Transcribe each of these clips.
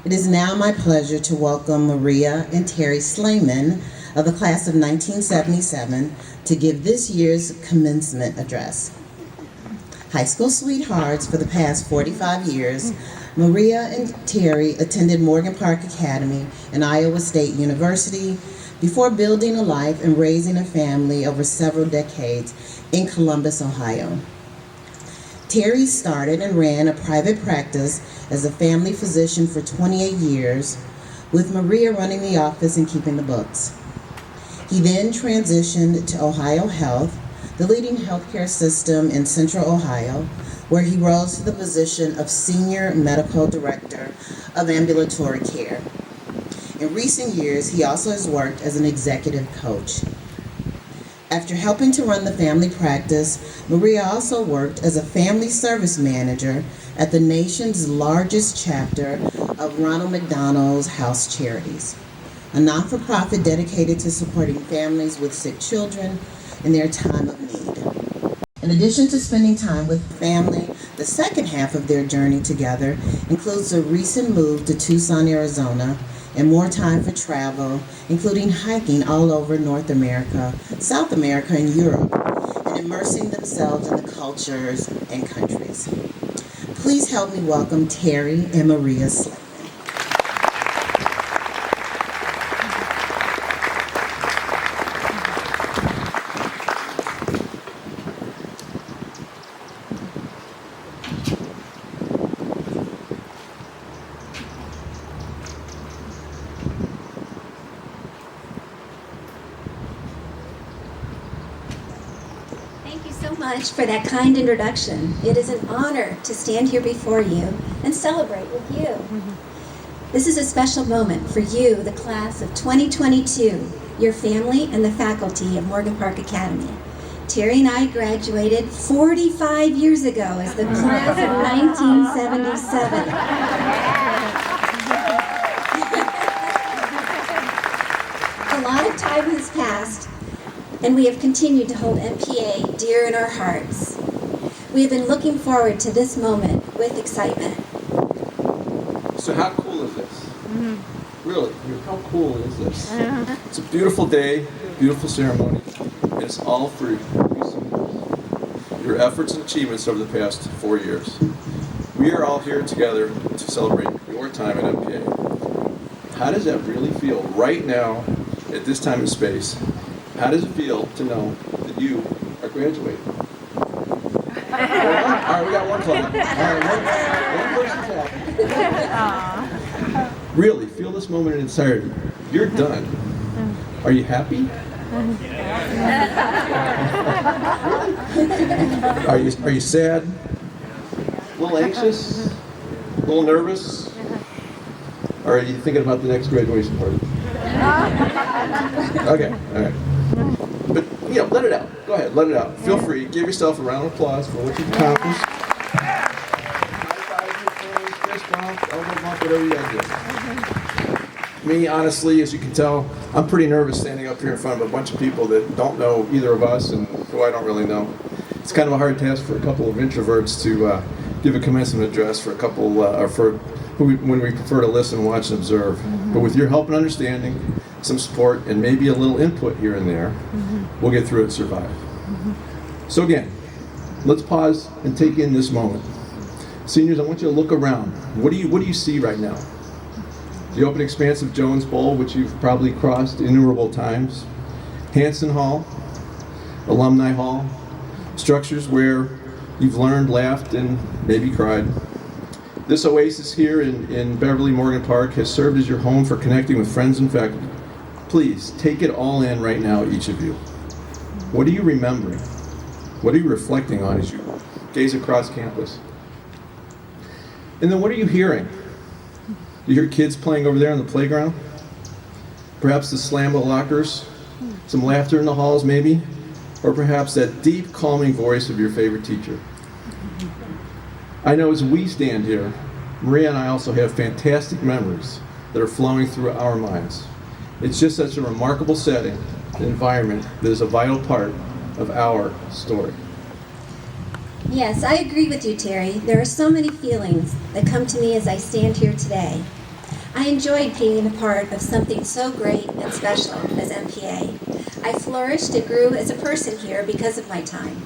It is now my pleasure to welcome Maria and Terry Slayman of the class of 1977 to give this year's commencement address. High school sweethearts for the past 45 years, Maria and Terry attended Morgan Park Academy and Iowa State University before building a life and raising a family over several decades in Columbus, Ohio. Terry started and ran a private practice as a family physician for 28 years, with Maria running the office and keeping the books. He then transitioned to Ohio Health, the leading healthcare system in Central Ohio, where he rose to the position of Senior Medical Director of Ambulatory Care. In recent years, he also has worked as an executive coach. After helping to run the family practice, Maria also worked as a family service manager at the nation's largest chapter of Ronald McDonald's House Charities, a non-for-profit dedicated to supporting families with sick children in their time of need. In addition to spending time with family, the second half of their journey together includes a recent move to Tucson, Arizona, and more time for travel, including hiking all over North America, South America, and Europe, and immersing themselves in the cultures and countries. Please help me welcome Terry and Maria Slayman. Thank you so much for that kind introduction. It is an honor to stand here before you and celebrate with you. This is a special moment for you, the class of 2022, your family, and the faculty of Morgan Park Academy. Terry and I graduated 45 years ago as the class of 1977. A lot of time has passed, and we have continued to hold MPA dear in our hearts. We have been looking forward to this moment with excitement. So how cool is this? Really, how cool is this? It's a beautiful day, beautiful ceremony, and it's all for your efforts and achievements over the past 4 years. We are all here together to celebrate your time at MPA. How does that really feel right now at this time and space? How does it feel to know that you are graduating? All right, we got one clap. All right, one person's happy. Really, feel this moment in entirety. You're done. Are you happy? Are you sad? A little anxious? A little nervous? Or are you thinking about the next graduation party? Okay, all right. But, let it out. Go ahead, let it out. Feel free. Give yourself a round of applause for what you've accomplished. High five your friends, fist bump, elbow bump, whatever you guys do. Me, honestly, as you can tell, I'm pretty nervous standing up here in front of a bunch of people that don't know either of us and who I don't really know. It's kind of a hard task for a couple of introverts to give a commencement address for a couple, when we prefer to listen, watch, and observe. But with your help and understanding, some support, and maybe a little input here and there, we'll get through it and survive. So again, let's pause and take in this moment. Seniors, I want you to look around. What do you see right now? The open expanse of Jones Bowl, which you've probably crossed innumerable times. Hanson Hall, Alumni Hall, structures where you've learned, laughed, and maybe cried. This oasis here in Beverly Morgan Park has served as your home for connecting with friends and faculty. Please, take it all in right now, each of you. What are you remembering? What are you reflecting on as you gaze across campus? And then what are you hearing? Do you hear kids playing over there on the playground? Perhaps the slam of lockers? Some laughter in the halls, maybe? Or perhaps that deep, calming voice of your favorite teacher? I know as we stand here, Maria and I also have fantastic memories that are flowing through our minds. It's just such a remarkable setting, an environment that is a vital part of our story. Yes, I agree with you, Terry. There are so many feelings that come to me as I stand here today. I enjoyed being a part of something so great and special as MPA. I flourished and grew as a person here because of my time.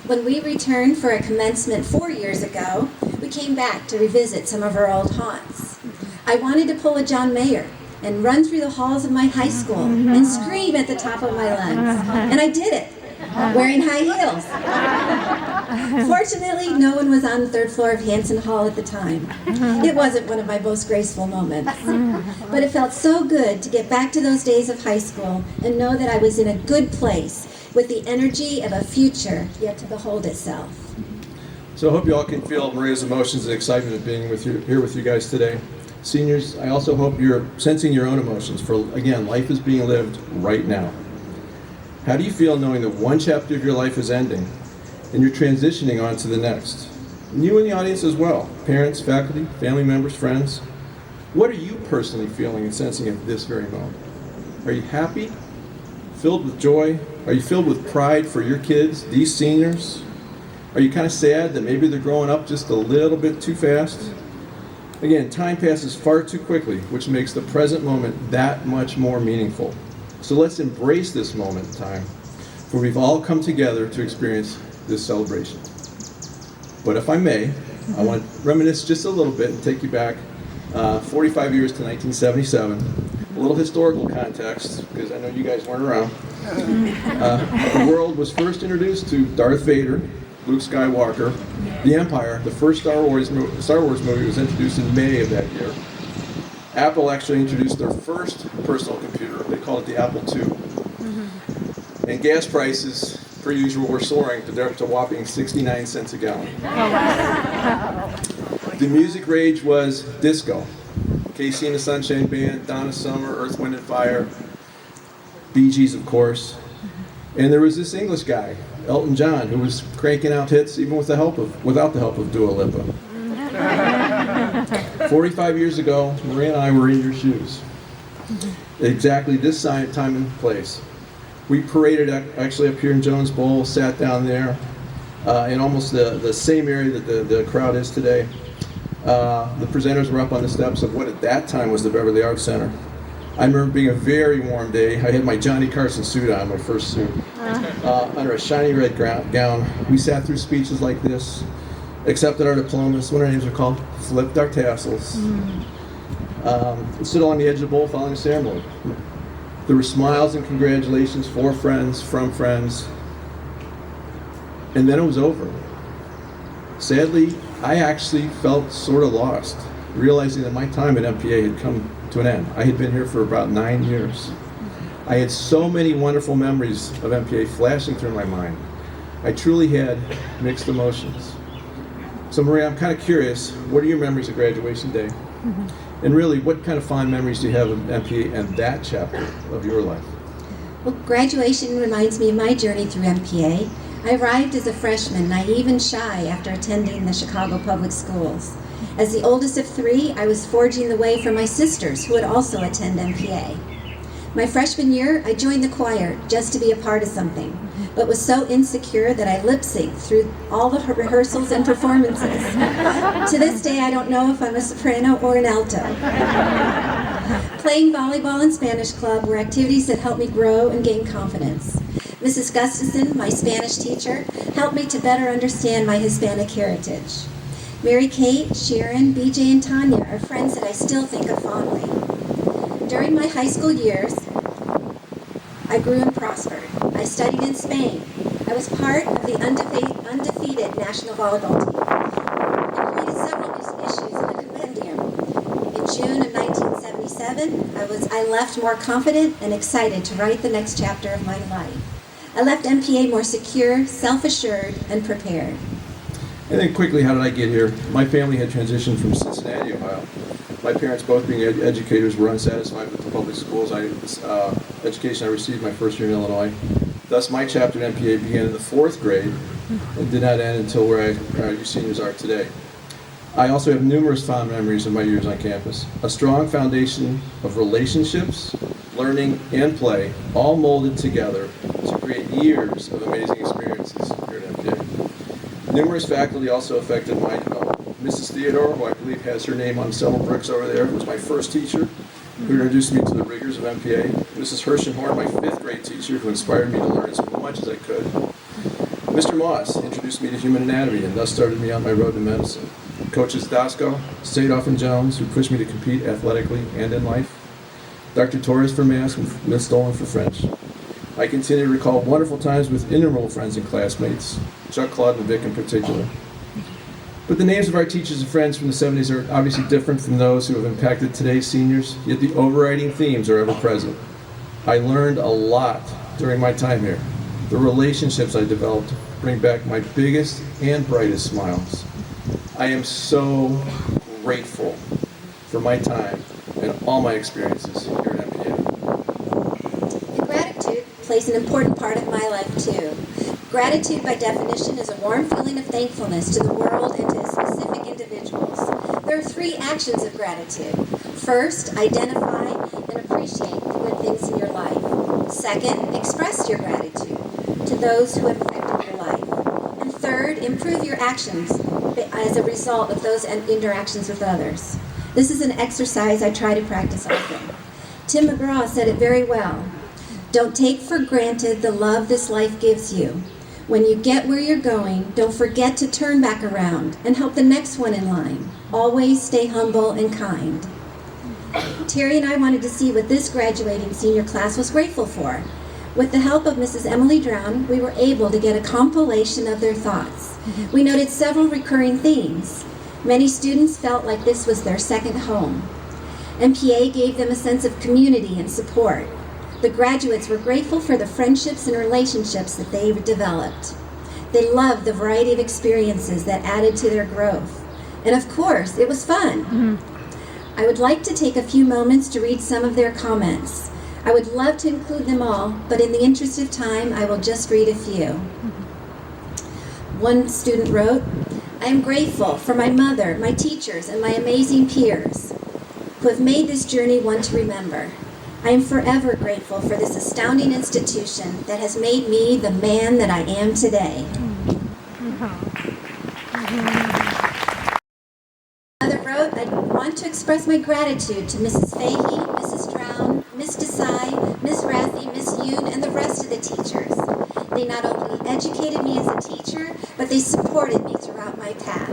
When we returned for a commencement 4 years ago, we came back to revisit some of our old haunts. I wanted to pull a John Mayer and run through the halls of my high school and scream at the top of my lungs. And I did it, wearing high heels. Fortunately, no one was on the third floor of Hanson Hall at the time. It wasn't one of my most graceful moments. But it felt so good to get back to those days of high school and know that I was in a good place with the energy of a future yet to behold itself. So I hope you all can feel Maria's emotions and excitement of being here with you guys today. Seniors, I also hope you're sensing your own emotions, for again, life is being lived right now. How do you feel knowing that one chapter of your life is ending and you're transitioning on to the next? And you in the audience as well, parents, faculty, family members, friends. What are you personally feeling and sensing at this very moment? Are you happy? Filled with joy? Are you filled with pride for your kids, these seniors? Are you kind of sad that maybe they're growing up just a little bit too fast? Again, time passes far too quickly, which makes the present moment that much more meaningful. So let's embrace this moment in time, for we've all come together to experience this celebration. But if I may, I want to reminisce just a little bit and take you back 45 years to 1977. A little historical context, because I know you guys weren't around. The world was first introduced to Darth Vader, Luke Skywalker, the Empire. The first Star Wars movie was introduced in May of that year. Apple actually introduced their first personal computer. They called it the Apple II. And gas prices, per usual, were soaring to whopping 69 cents a gallon. The music rage was disco. Casey and the Sunshine Band, Donna Summer, Earth, Wind and Fire, Bee Gees, of course. And there was this English guy, Elton John, who was cranking out hits even without the help of Dua Lipa. 45 years ago, Maria and I were in your shoes. Exactly this time and place. We paraded actually up here in Jones Bowl, sat down there in almost the same area that the crowd is today. The presenters were up on the steps of what at that time was the Beverly Arts Center. I remember being a very warm day. I had my Johnny Carson suit on, my first suit, under a shiny red gown. We sat through speeches like this, accepted our diplomas, what our names are called, flipped our tassels, and stood along the edge of the bowl following the ceremony. There were smiles and congratulations for friends, from friends, and then it was over. Sadly, I actually felt sort of lost, realizing that my time at MPA had come to an end. I had been here for about 9 years. I had so many wonderful memories of MPA flashing through my mind. I truly had mixed emotions. So Maria, I'm kind of curious, what are your memories of graduation day? And really, what kind of fond memories do you have of MPA and that chapter of your life? Well, graduation reminds me of my journey through MPA. I arrived as a freshman, naive and shy after attending the Chicago Public Schools. As the oldest of three, I was forging the way for my sisters who would also attend MPA. My freshman year, I joined the choir just to be a part of something, but was so insecure that I lip-synced through all the rehearsals and performances. To this day, I don't know if I'm a soprano or an alto. Playing volleyball and Spanish club were activities that helped me grow and gain confidence. Mrs. Gustafson, my Spanish teacher, helped me to better understand my Hispanic heritage. Mary Kate, Sharon, BJ, and Tanya are friends that I still think of fondly. During my high school years, I grew and prospered. I studied in Spain. I was part of the undefeated national volleyball team and created several issues in the compendium. In June of 1977, I left more confident and excited to write the next chapter of my life. I left MPA more secure, self-assured, and prepared. And then quickly, how did I get here? My family had transitioned from Cincinnati, Ohio. My parents, both being educators, were unsatisfied with the public schools education I received my first year in Illinois. Thus, my chapter at MPA began in the 4th grade and did not end until where you seniors are today. I also have numerous fond memories of my years on campus. A strong foundation of relationships, learning, and play, all molded together to create years of amazing experiences here at MPA. Numerous faculty also affected my development. Mrs. Theodore, who I believe has her name on several bricks over there, who was my first teacher, who introduced me to the rigors of MPA. Mrs. Hershenhorn, my 5th grade teacher, who inspired me to learn as much as I could. Mr. Moss introduced me to human anatomy and thus started me on my road to medicine. Coaches Dasko, Sadoff, and Jones, who pushed me to compete athletically and in life. Dr. Torres for Math, with Miss Dolan for French. I continue to recall wonderful times with innumerable friends and classmates, Chuck, Claude, and Vic in particular. But the names of our teachers and friends from the 70s are obviously different from those who have impacted today's seniors, yet the overriding themes are ever present. I learned a lot during my time here. The relationships I developed bring back my biggest and brightest smiles. I am so grateful for my time and all my experiences here at MPA. And gratitude plays an important part of my life too. Gratitude, by definition, is a warm feeling of thankfulness to the world and to specific individuals. There are 3 actions of gratitude. First, identify and appreciate the good things in your life. Second, express your gratitude to those who have affected your life. And third, improve your actions as a result of those interactions with others. This is an exercise I try to practice often. Tim McGraw said it very well. Don't take for granted the love this life gives you. When you get where you're going, don't forget to turn back around and help the next one in line. Always stay humble and kind. Terry and I wanted to see what this graduating senior class was grateful for. With the help of Mrs. Emily Drown, we were able to get a compilation of their thoughts. We noted several recurring themes. Many students felt like this was their second home. MPA gave them a sense of community and support. The graduates were grateful for the friendships and relationships that they developed. They loved the variety of experiences that added to their growth. And of course, it was fun. I would like to take a few moments to read some of their comments. I would love to include them all, but in the interest of time, I will just read a few. One student wrote, I am grateful for my mother, my teachers, and my amazing peers who have made this journey one to remember. I am forever grateful for this astounding institution that has made me the man that I am today. Another wrote, I want to express my gratitude to Mrs. Fahey, Mrs. Drown, Miss Desai, Miss Rathy, Miss Yoon, and the rest of the teachers. They not only educated me as a teacher, but they supported me throughout my path.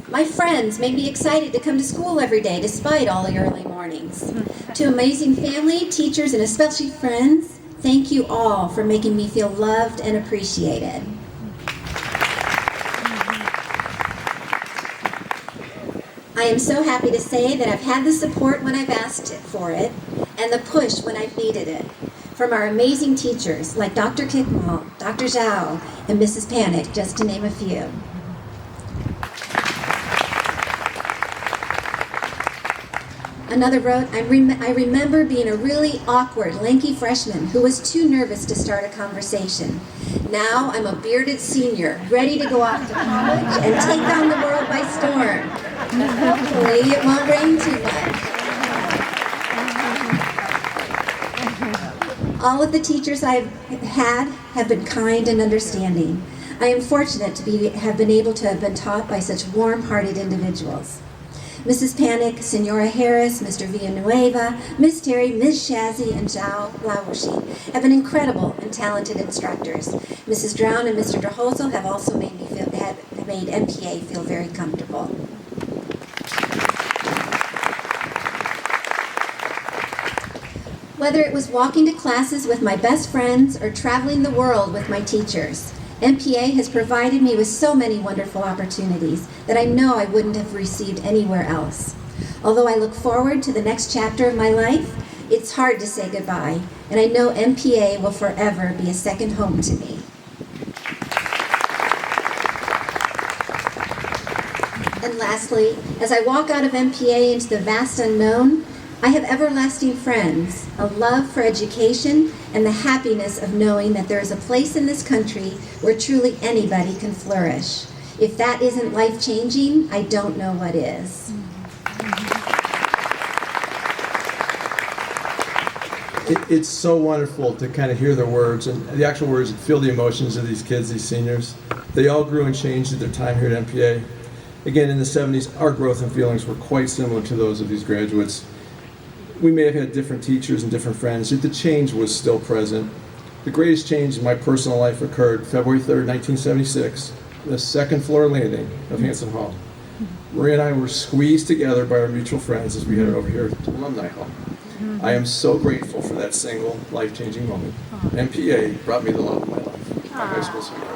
My friends made me excited to come to school every day despite all the early mornings. To amazing family, teachers, and especially friends, thank you all for making me feel loved and appreciated. I am so happy to say that I've had the support when I've asked for it and the push when I've needed it from our amazing teachers like Dr. Kickmall, Dr. Zhao, and Mrs. Panic, just to name a few. Another wrote, I remember being a really awkward, lanky freshman who was too nervous to start a conversation. Now I'm a bearded senior, ready to go off to college and take on the world by storm. Hopefully it won't rain too much. All of the teachers I've had have been kind and understanding. I am fortunate to have been able to have been taught by such warm-hearted individuals. Mrs. Panic, Senora Harris, Mr. Villanueva, Miss Terry, Miss Shazzy, and Zhao Laoshi have been incredible and talented instructors. Mrs. Drown and Mr. DeHozel have also made MPA feel very comfortable. Whether it was walking to classes with my best friends or traveling the world with my teachers, MPA has provided me with so many wonderful opportunities that I know I wouldn't have received anywhere else. Although I look forward to the next chapter of my life, it's hard to say goodbye, and I know MPA will forever be a second home to me. And lastly, as I walk out of MPA into the vast unknown, I have everlasting friends, a love for education, and the happiness of knowing that there is a place in this country where truly anybody can flourish. If that isn't life-changing, I don't know what is. It's so wonderful to kind of hear their words and the actual words and feel the emotions of these kids, these seniors. They all grew and changed at their time here at MPA. Again, in the 70s, our growth and feelings were quite similar to those of these graduates. We may have had different teachers and different friends, yet the change was still present. The greatest change in my personal life occurred February 3rd, 1976, the second floor landing of Hanson Hall. Maria and I were squeezed together by our mutual friends as we headed over here to Alumni Hall. I am so grateful for that single life-changing moment. MPA brought me the love of my life, my high school sweetheart.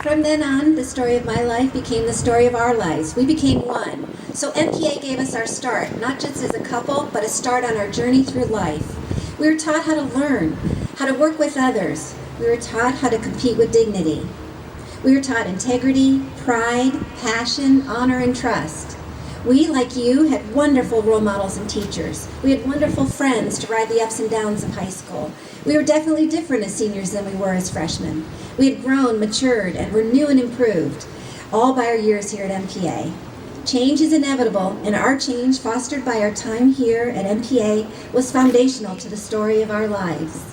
From then on, the story of my life became the story of our lives. We became one. So MPA gave us our start, not just as a couple, but a start on our journey through life. We were taught how to learn, how to work with others. We were taught how to compete with dignity. We were taught integrity, pride, passion, honor, and trust. We, like you, had wonderful role models and teachers. We had wonderful friends to ride the ups and downs of high school. We were definitely different as seniors than we were as freshmen. We had grown, matured, and were new and improved, all by our years here at MPA. Change is inevitable, and our change, fostered by our time here at MPA, was foundational to the story of our lives.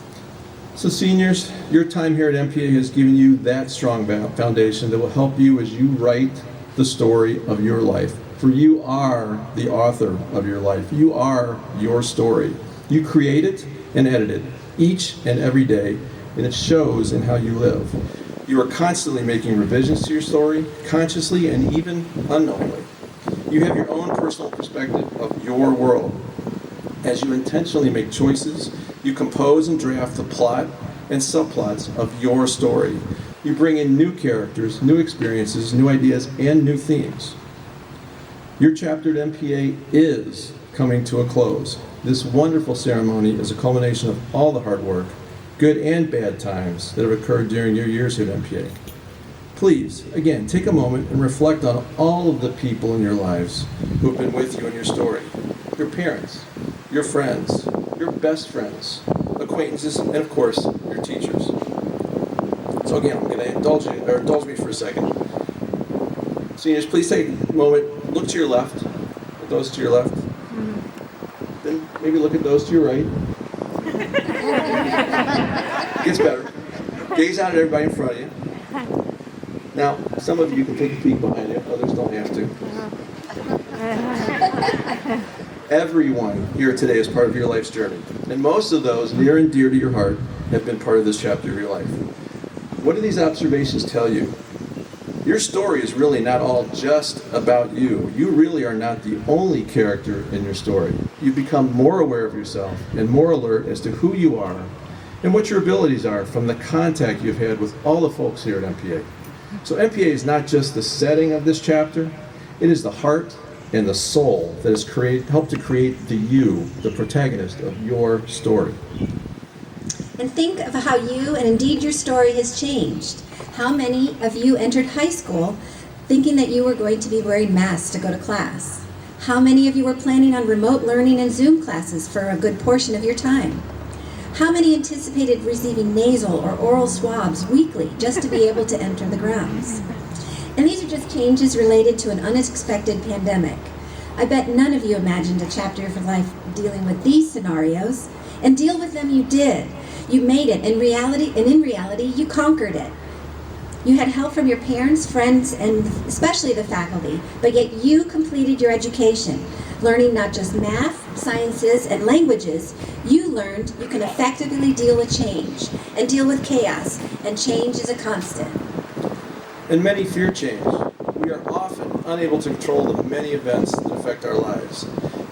So seniors, your time here at MPA has given you that strong foundation that will help you as you write the story of your life. For you are the author of your life. You are your story. You create it and edit it each and every day, and it shows in how you live. You are constantly making revisions to your story, consciously and even unknowingly. You have your own personal perspective of your world. As you intentionally make choices, you compose and draft the plot and subplots of your story. You bring in new characters, new experiences, new ideas, and new themes. Your chapter at MPA is coming to a close. This wonderful ceremony is a culmination of all the hard work, good and bad times that have occurred during your years here at MPA. Please, again, take a moment and reflect on all of the people in your lives who have been with you in your story. Your parents, your friends, your best friends, acquaintances, and of course, your teachers. So again, I'm going to indulge me for a second. Seniors, please take a moment, look to your left, at those to your left. Then maybe look at those to your right. It gets better. Gaze out at everybody in front of you. Now, some of you can take a peek behind you, others don't have to. Everyone here today is part of your life's journey, and most of those near and dear to your heart have been part of this chapter of your life. What do these observations tell you? Your story is really not all just about you. You really are not the only character in your story. You've become more aware of yourself and more alert as to who you are and what your abilities are from the contact you've had with all the folks here at MPA. So MPA is not just the setting of this chapter, it is the heart and the soul that has helped to create the you, the protagonist of your story. And think of how you, and indeed your story, has changed. How many of you entered high school thinking that you were going to be wearing masks to go to class? How many of you were planning on remote learning and Zoom classes for a good portion of your time? How many anticipated receiving nasal or oral swabs weekly just to be able to enter the grounds? And these are just changes related to an unexpected pandemic. I bet none of you imagined a chapter of your life dealing with these scenarios, and deal with them you did. You made it, in reality, you conquered it. You had help from your parents, friends, and especially the faculty, but yet you completed your education, learning not just math, sciences, and languages. You learned you can effectively deal with change and deal with chaos, and change is a constant. And many fear change. We are often unable to control the many events that affect our lives.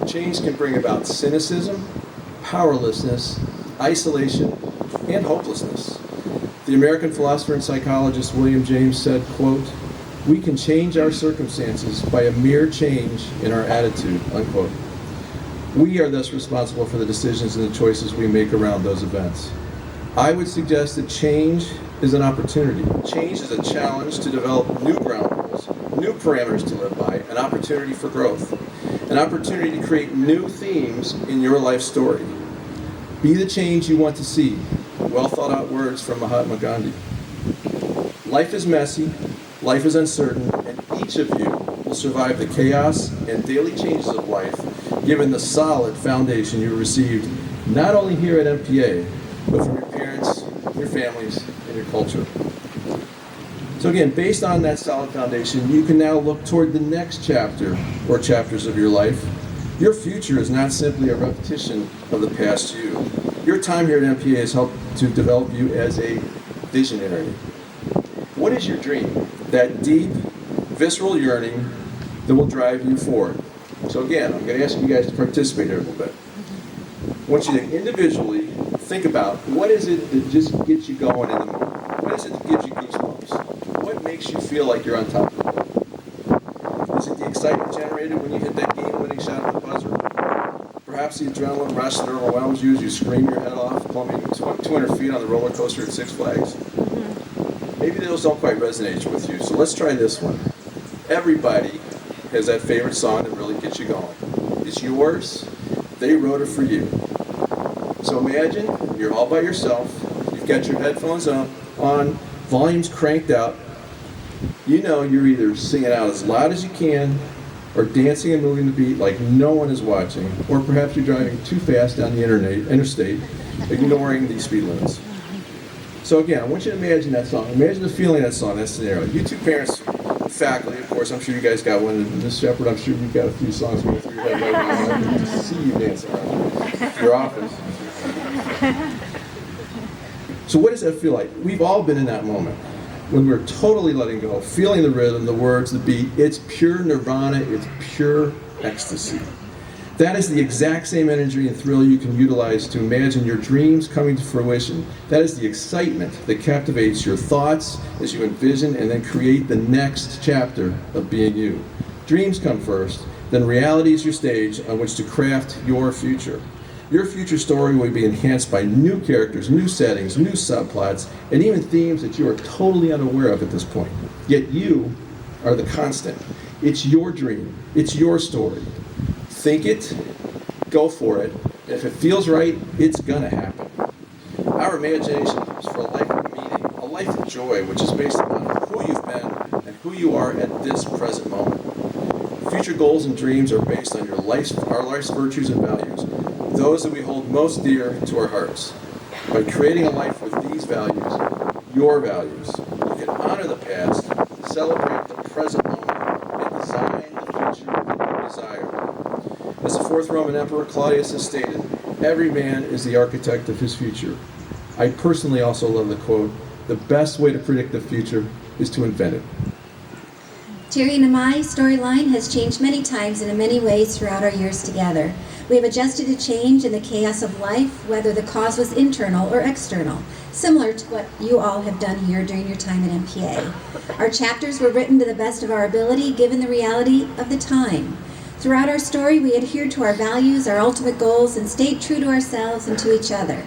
Change can bring about cynicism, powerlessness, isolation, and hopelessness. The American philosopher and psychologist William James said, quote, "We can change our circumstances by a mere change in our attitude," unquote. We are thus responsible for the decisions and the choices we make around those events. I would suggest that change is an opportunity. Change is a challenge to develop new ground rules, new parameters to live by, an opportunity for growth, an opportunity to create new themes in your life story. Be the change you want to see. Well thought out words from Mahatma Gandhi. Life is messy, life is uncertain, and each of you will survive the chaos and daily changes of life, given the solid foundation you received not only here at MPA, but from your parents, your families, and your culture. So again, based on that solid foundation, you can now look toward the next chapter or chapters of your life. Your future is not simply a repetition of the past you. Your time here at MPA has helped to develop you as a visionary. What is your dream? That deep, visceral yearning that will drive you forward. So again, I'm going to ask you guys to participate here a little bit. I want you to individually think about what is it that just gets you going in the moment? What is it that gives you goosebumps? What makes you feel like you're on top of the world? Is it the excitement generated when you hit that game-winning shot at the buzzer? Perhaps the adrenaline rush that overwhelms you as you scream your head off, plumbing 200 feet on the roller coaster at Six Flags? Maybe those don't quite resonate with you, so let's try this one. Everybody has that favorite song that really gets you going. It's yours. They wrote it for you. So imagine you're all by yourself. You've got your headphones on, volumes cranked out. You know you're either singing out as loud as you can or dancing and moving the beat like no one is watching, or perhaps you're driving too fast down the interstate, ignoring the speed limits. So again, I want you to imagine that song. Imagine the feeling of that song, that scenario. You two parents, faculty, of course, I'm sure you guys got one. And Ms. Shepard, I'm sure you've got a few songs going through your head right now. I can see you dancing around your office. So what does that feel like? We've all been in that moment when we're totally letting go, feeling the rhythm, the words, the beat. It's pure nirvana. It's pure ecstasy. That is the exact same energy and thrill you can utilize to imagine your dreams coming to fruition. That is the excitement that captivates your thoughts as you envision and then create the next chapter of being you. Dreams come first, then reality is your stage on which to craft your future. Your future story will be enhanced by new characters, new settings, new subplots, and even themes that you are totally unaware of at this point. Yet you are the constant. It's your dream. It's your story. Think it, go for it. If it feels right, it's gonna happen. Our imagination is for a life of meaning, a life of joy, which is based upon who you've been and who you are at this present moment. Future goals and dreams are based on our life's virtues and values, those that we hold most dear to our hearts. By creating a life with these values, your values, you can honor the past, celebrate the present moment, and design the future that you desire. As the fourth Roman Emperor Claudius has stated, every man is the architect of his future. I personally also love the quote, the best way to predict the future is to invent it. Terry and my storyline has changed many times and in many ways throughout our years together. We have adjusted to change in the chaos of life, whether the cause was internal or external, similar to what you all have done here during your time at MPA. Our chapters were written to the best of our ability, given the reality of the time. Throughout our story, we adhered to our values, our ultimate goals, and stayed true to ourselves and to each other.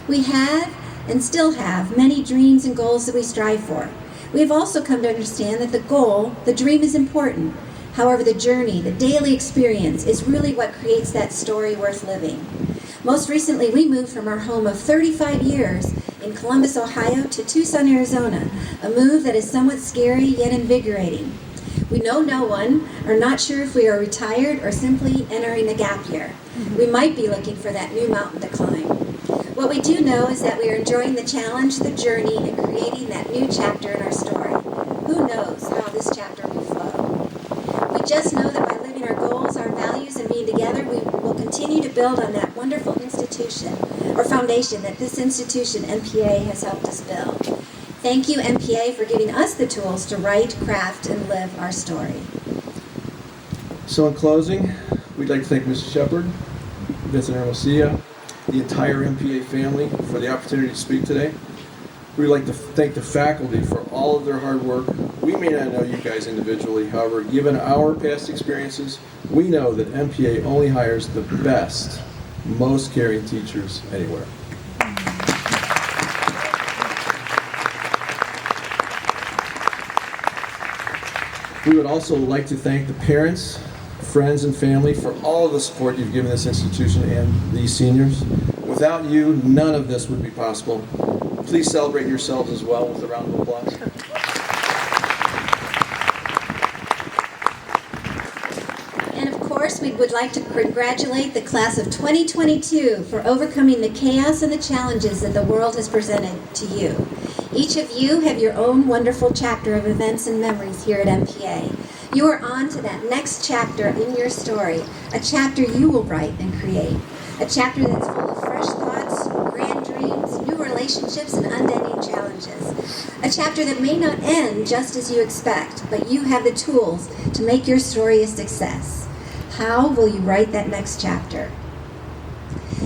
We have, and still have, many dreams and goals that we strive for. We have also come to understand that the goal, the dream, is important. However, the journey, the daily experience, is really what creates that story worth living. Most recently, we moved from our home of 35 years in Columbus, Ohio, to Tucson, Arizona, a move that is somewhat scary yet invigorating. We know no one, are not sure if we are retired or simply entering a gap year. We might be looking for that new mountain to climb. What we do know is that we are enjoying the challenge, the journey, and creating that new chapter in our story. Who knows how this chapter will flow? We just know that by living our goals, our values, and being together, we will continue to build on that wonderful institution or foundation that this institution, MPA, has helped us build. Thank you, MPA, for giving us the tools to write, craft, and live our story. So in closing, we'd like to thank Mrs. Shepard, Vincent Hermosillo, the entire MPA family for the opportunity to speak today. We'd like to thank the faculty for all of their hard work. We may not know you guys individually, however, given our past experiences, we know that MPA only hires the best, most caring teachers anywhere. We would also like to thank the parents, friends, and family for all of the support you've given this institution and these seniors. Without you, none of this would be possible. Please celebrate yourselves as well with a round of applause. First, we would like to congratulate the class of 2022 for overcoming the chaos and the challenges that the world has presented to you. Each of you have your own wonderful chapter of events and memories here at MPA. You are on to that next chapter in your story, a chapter you will write and create, a chapter that's full of fresh thoughts, grand dreams, new relationships, and unending challenges. A chapter that may not end just as you expect, but you have the tools to make your story a success. How will you write that next chapter?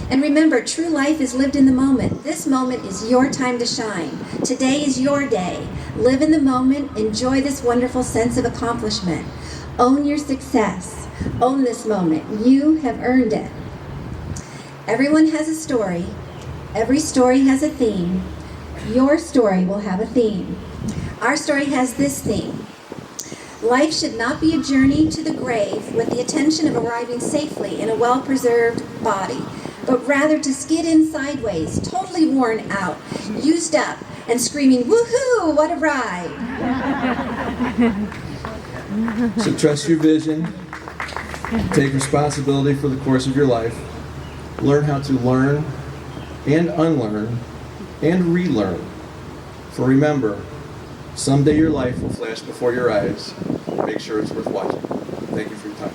And remember, true life is lived in the moment. This moment is your time to shine. Today is your day. Live in the moment. Enjoy this wonderful sense of accomplishment. Own your success. Own this moment. You have earned it. Everyone has a story. Every story has a theme. Your story will have a theme. Our story has this theme. Life should not be a journey to the grave with the intention of arriving safely in a well-preserved body, but rather to skid in sideways, totally worn out, used up, and screaming, "Woohoo, what a ride!" So trust your vision. Take responsibility for the course of your life. Learn how to learn and unlearn and relearn. For remember, someday your life will flash before your eyes. Make sure it's worth watching. Thank you for your time.